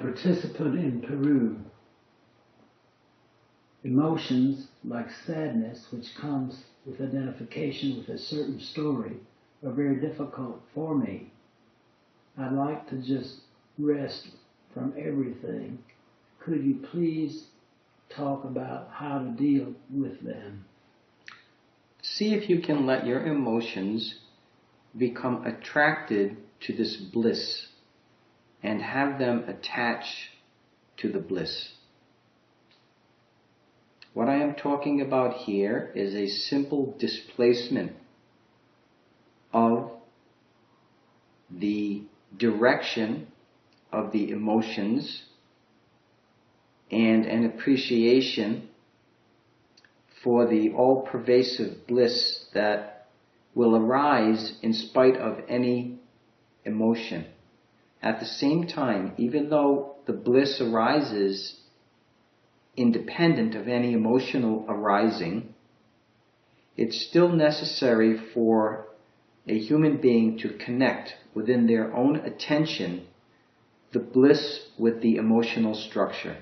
participant in Peru. Emotions like sadness, which comes with identification with a certain story, are very difficult for me. I'd like to just rest from everything. Could you please talk about how to deal with them? See if you can let your emotions become attracted to this bliss and have them attach to the bliss. What I am talking about here is a simple displacement of the direction of the emotions and an appreciation for the all-pervasive bliss that will arise in spite of any emotion. At the same time, even though the bliss arises independent of any emotional arising, it's still necessary for a human being to connect within their own attention the bliss with the emotional structure.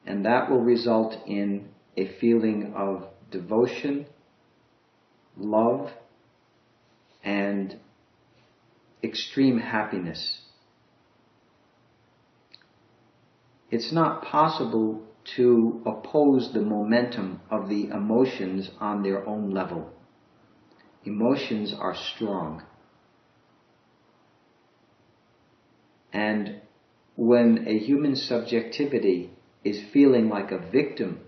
And that will result in a feeling of devotion, love, and extreme happiness. It's not possible to oppose the momentum of the emotions on their own level. Emotions are strong. And when a human subjectivity is feeling like a victim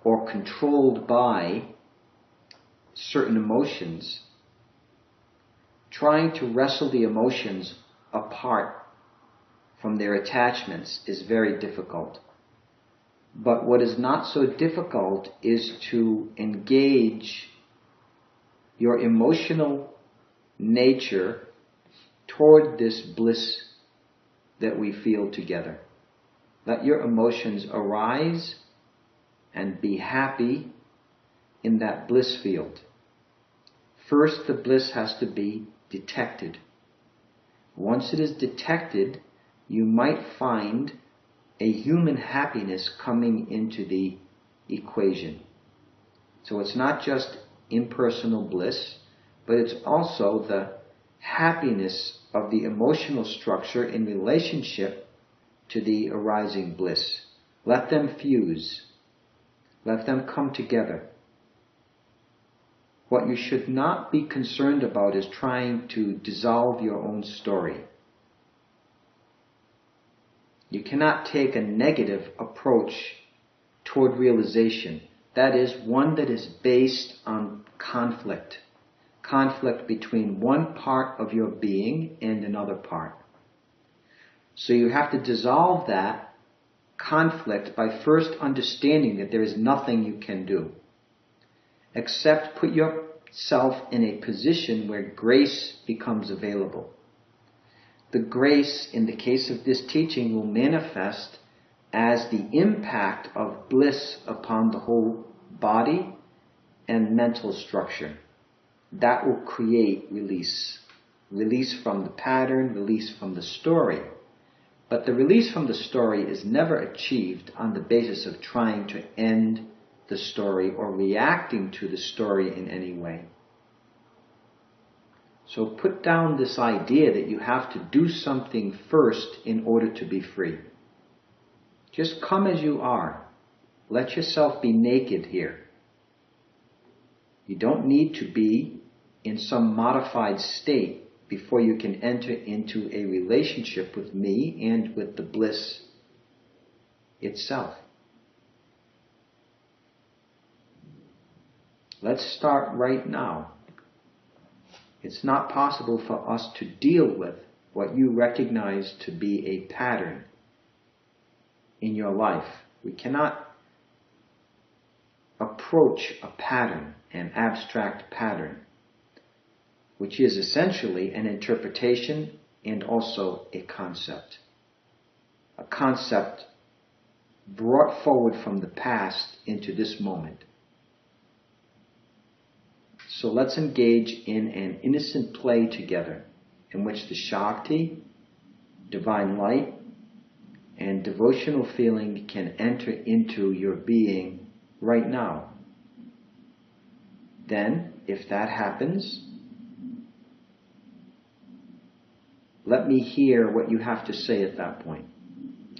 or controlled by certain emotions, trying to wrestle the emotions apart from their attachments is very difficult. But what is not so difficult is to engage your emotional nature toward this bliss that we feel together. Let your emotions arise and be happy in that bliss field. First, the bliss has to be detected. Once it is detected, you might find a human happiness coming into the equation. So it's not just impersonal bliss, but it's also the happiness of the emotional structure in relationship to the arising bliss. Let them fuse. Let them come together. What you should not be concerned about is trying to dissolve your own story. You cannot take a negative approach toward realization. That is, one that is based on conflict. Conflict between one part of your being and another part. So you have to dissolve that conflict by first understanding that there is nothing you can do, except put yourself in a position where grace becomes available. The grace, in the case of this teaching, will manifest as the impact of bliss upon the whole body and mental structure. That will create release. Release from the pattern, release from the story. But the release from the story is never achieved on the basis of trying to end the story or reacting to the story in any way. So put down this idea that you have to do something first in order to be free. Just come as you are. Let yourself be naked here. You don't need to be in some modified state before you can enter into a relationship with me and with the bliss itself. Let's start right now. It's not possible for us to deal with what you recognize to be a pattern in your life. We cannot approach a pattern, an abstract pattern, which is essentially an interpretation and also a concept. A concept brought forward from the past into this moment. So let's engage in an innocent play together in which the Shakti divine light and devotional feeling can enter into your being right now. Then, if that happens, let me hear what you have to say at that point.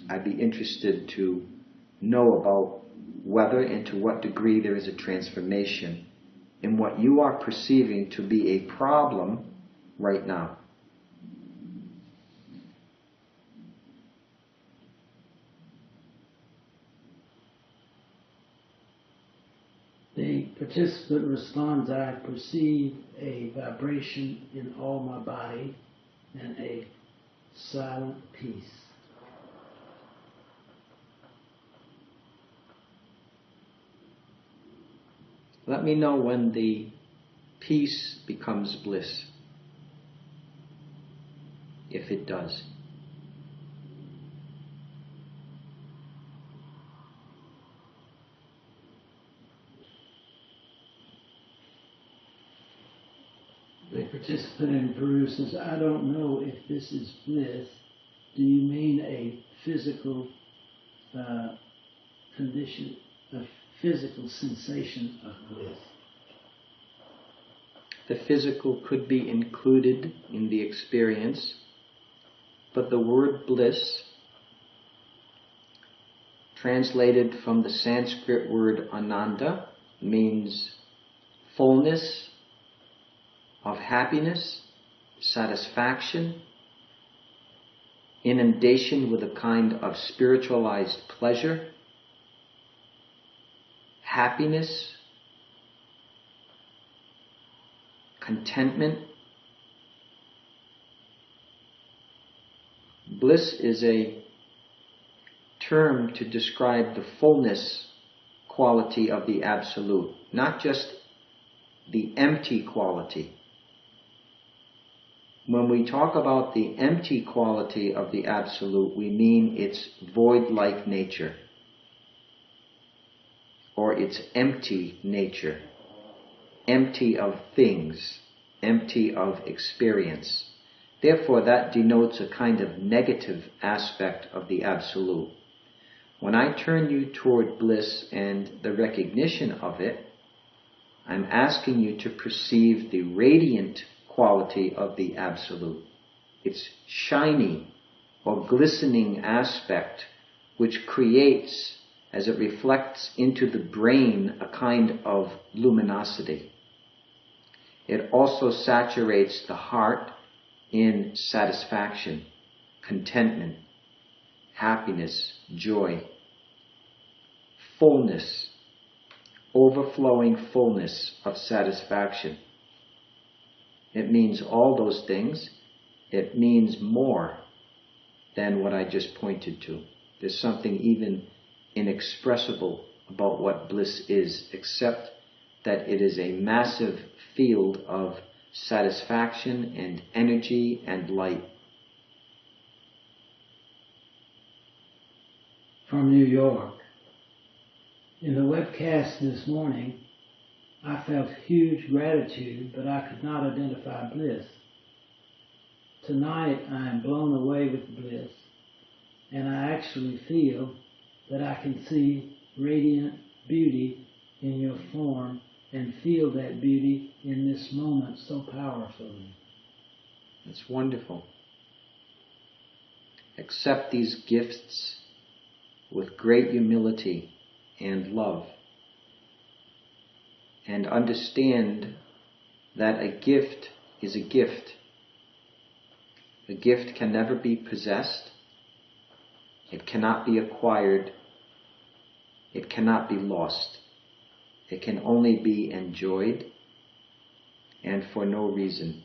I'd be interested to know about whether and to what degree there is a transformation in what you are perceiving to be a problem right now. The participant responds, I perceive a vibration in all my body and a silent peace. Let me know when the peace becomes bliss, if it does. The participant in Peru says, I don't know if this is bliss. Do you mean a physical condition, a physical sensation of bliss? The physical could be included in the experience, but the word bliss, translated from the Sanskrit word ananda, means fullness of happiness, satisfaction, inundation with a kind of spiritualized pleasure, happiness, contentment. Bliss is a term to describe the fullness quality of the Absolute, not just the empty quality. When we talk about the empty quality of the Absolute, we mean its void-like nature, or its empty nature, empty of things, empty of experience. Therefore, that denotes a kind of negative aspect of the Absolute. When I turn you toward bliss and the recognition of it, I'm asking you to perceive the radiant quality of the Absolute, its shiny or glistening aspect, which creates, as it reflects into the brain, a kind of luminosity. It also saturates the heart in satisfaction, contentment, happiness, joy, fullness, overflowing fullness of satisfaction. It means all those things. It means more than what I just pointed to. There's something even inexpressible about what bliss is, except that it is a massive field of satisfaction and energy and light. From New York. In the webcast this morning, I felt huge gratitude, but I could not identify bliss. Tonight I am blown away with bliss, and I actually feel that I can see radiant beauty in your form and feel that beauty in this moment so powerfully. It's wonderful. Accept these gifts with great humility and love, and understand that a gift is a gift. A gift can never be possessed. It cannot be acquired. It cannot be lost. It can only be enjoyed, and for no reason,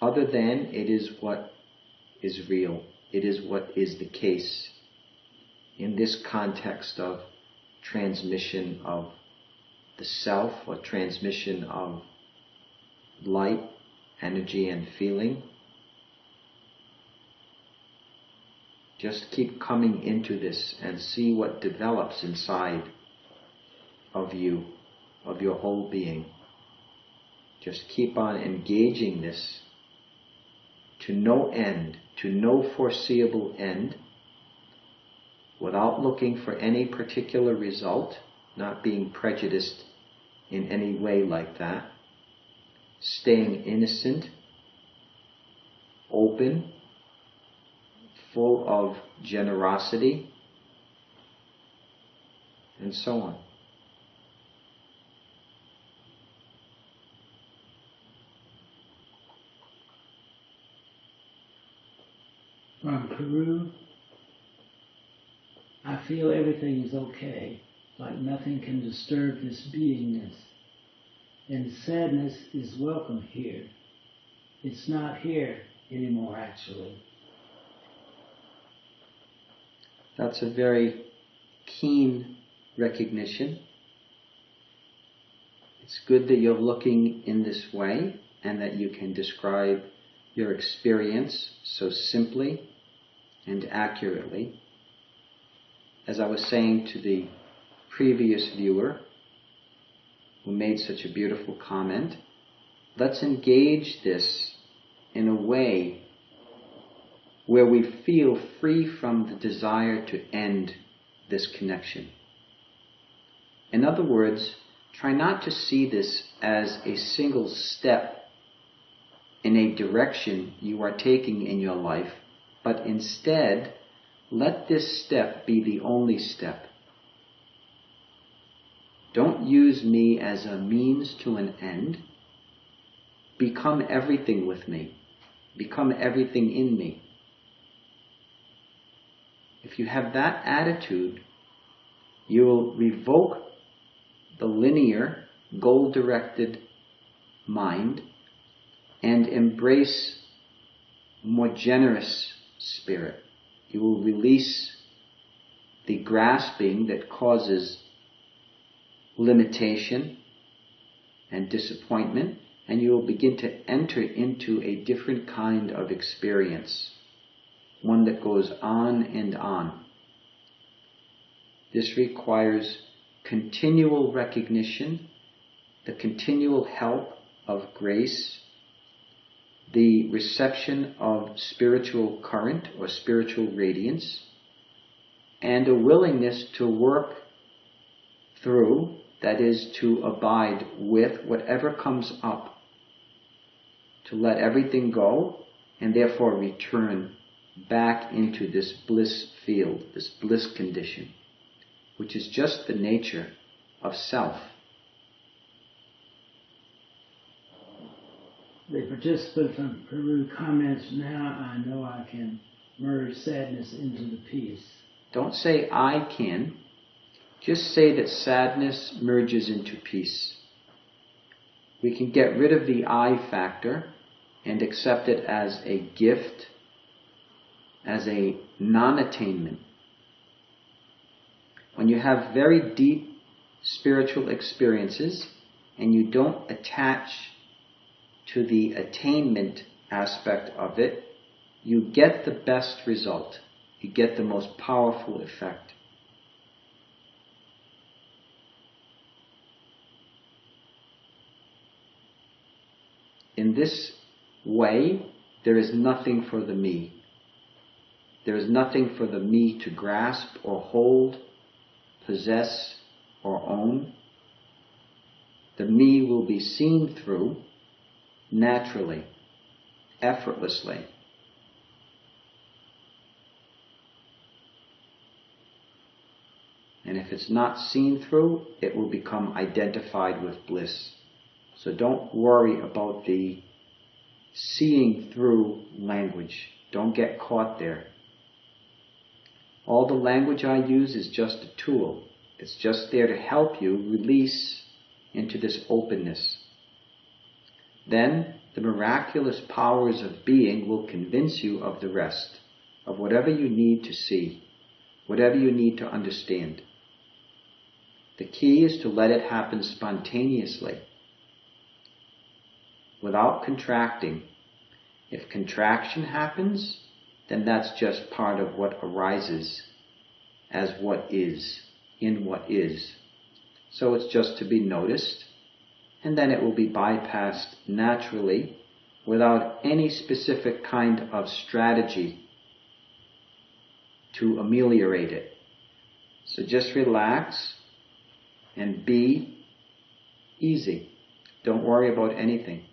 other than it is what is real. It is what is the case in this context of transmission of the self, or transmission of light, energy, and feeling. Just keep coming into this and see what develops inside of you, of your whole being. Just keep on engaging this to no end to no foreseeable end, without looking for any particular result, not being prejudiced in any way like that, staying innocent, open, full of generosity, and so on. From Peru, I feel everything is okay, like nothing can disturb this beingness. And sadness is welcome here. It's not here anymore, actually. That's a very keen recognition. It's good that you're looking in this way and that you can describe your experience so simply and accurately. As I was saying to the previous viewer who made such a beautiful comment, let's engage this in a way where we feel free from the desire to end this connection. In other words, try not to see this as a single step in a direction you are taking in your life, but instead, let this step be the only step. Don't use me as a means to an end. Become everything with me. Become everything in me. If you have that attitude, you will revoke the linear, goal-directed mind and embrace more generous spirit. You will release the grasping that causes limitation and disappointment, and you will begin to enter into a different kind of experience, one that goes on and on. This requires continual recognition, the continual help of grace, the reception of spiritual current or spiritual radiance, and a willingness to work through, that is, to abide with whatever comes up, to let everything go, and therefore return back into this bliss field, this bliss condition, which is just the nature of self. The participant from Peru comments, now I know I can merge sadness into the peace. Don't say I can. Just say that sadness merges into peace. We can get rid of the I factor and accept it as a gift, as a non-attainment. When you have very deep spiritual experiences and you don't attach to the attainment aspect of it, you get the best result. You get the most powerful effect. In this way, there is nothing for the me. There is nothing for the me to grasp or hold, possess or own. The me will be seen through naturally, effortlessly. And if it's not seen through, it will become identified with bliss. So don't worry about the seeing through language. Don't get caught there. All the language I use is just a tool. It's just there to help you release into this openness. Then the miraculous powers of being will convince you of the rest, of whatever you need to see, whatever you need to understand. The key is to let it happen spontaneously, without contracting. If contraction happens, then that's just part of what arises as what is, in what is. So it's just to be noticed, and then it will be bypassed naturally without any specific kind of strategy to ameliorate it. So just relax and be easy. Don't worry about anything.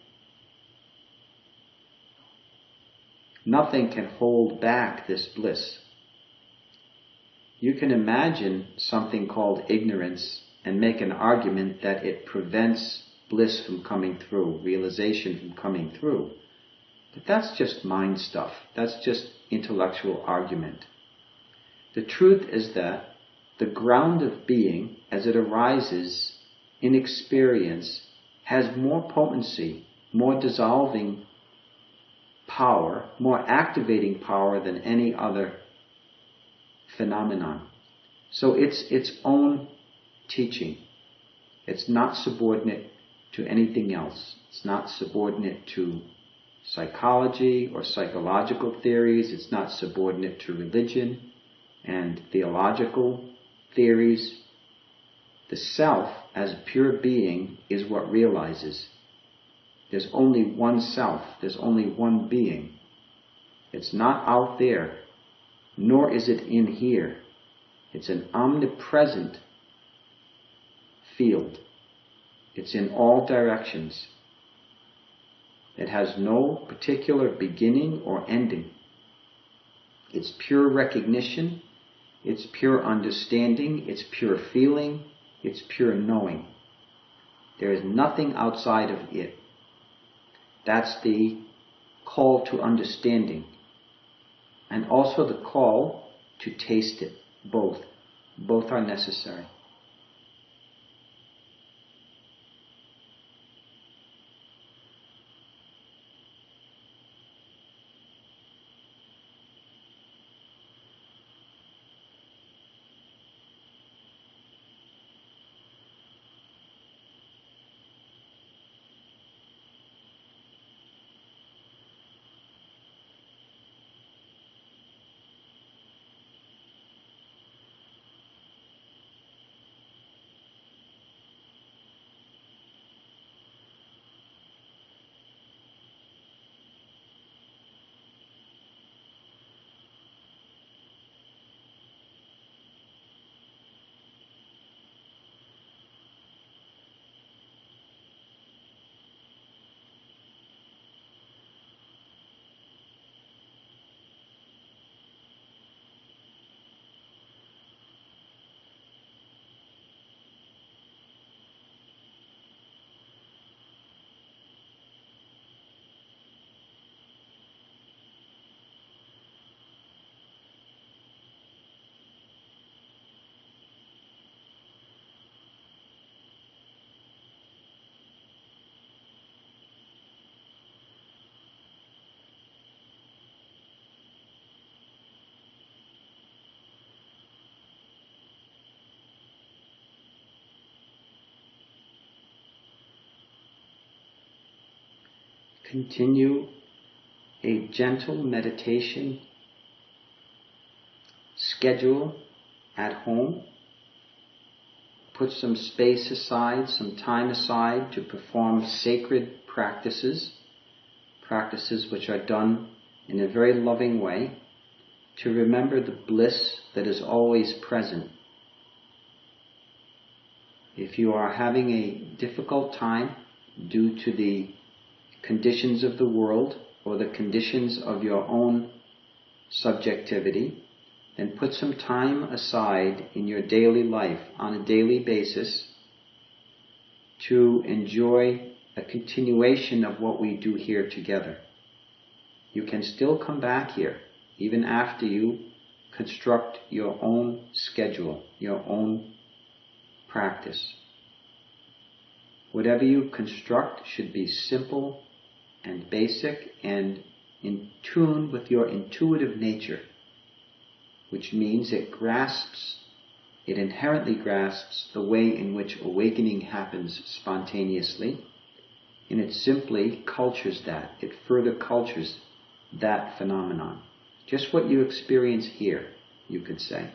Nothing can hold back this bliss. You can imagine something called ignorance and make an argument that it prevents bliss from coming through, realization from coming through. But that's just mind stuff. That's just intellectual argument. The truth is that the ground of being, as it arises in experience, has more potency, more dissolving power, more activating power than any other phenomenon. So it's its own teaching. It's not subordinate to anything else. It's not subordinate to psychology or psychological theories. It's not subordinate to religion and theological theories. The self, as a pure being, is what realizes. There's only one self. There's only one being. It's not out there, nor is it in here. It's an omnipresent field. It's in all directions. It has no particular beginning or ending. It's pure recognition. It's pure understanding. It's pure feeling. It's pure knowing. There is nothing outside of it. That's the call to understanding. And also the call to taste it. Both. Both are necessary. Continue a gentle meditation schedule at home. Put some space aside, some time aside to perform sacred practices, practices which are done in a very loving way, to remember the bliss that is always present. If you are having a difficult time due to the conditions of the world or the conditions of your own subjectivity, then put some time aside in your daily life on a daily basis to enjoy a continuation of what we do here together. You can still come back here even after you construct your own schedule, your own practice. Whatever you construct should be simple and basic and in tune with your intuitive nature, which means it inherently grasps the way in which awakening happens spontaneously, and it simply cultures that. It further cultures that phenomenon. Just what you experience here, you could say.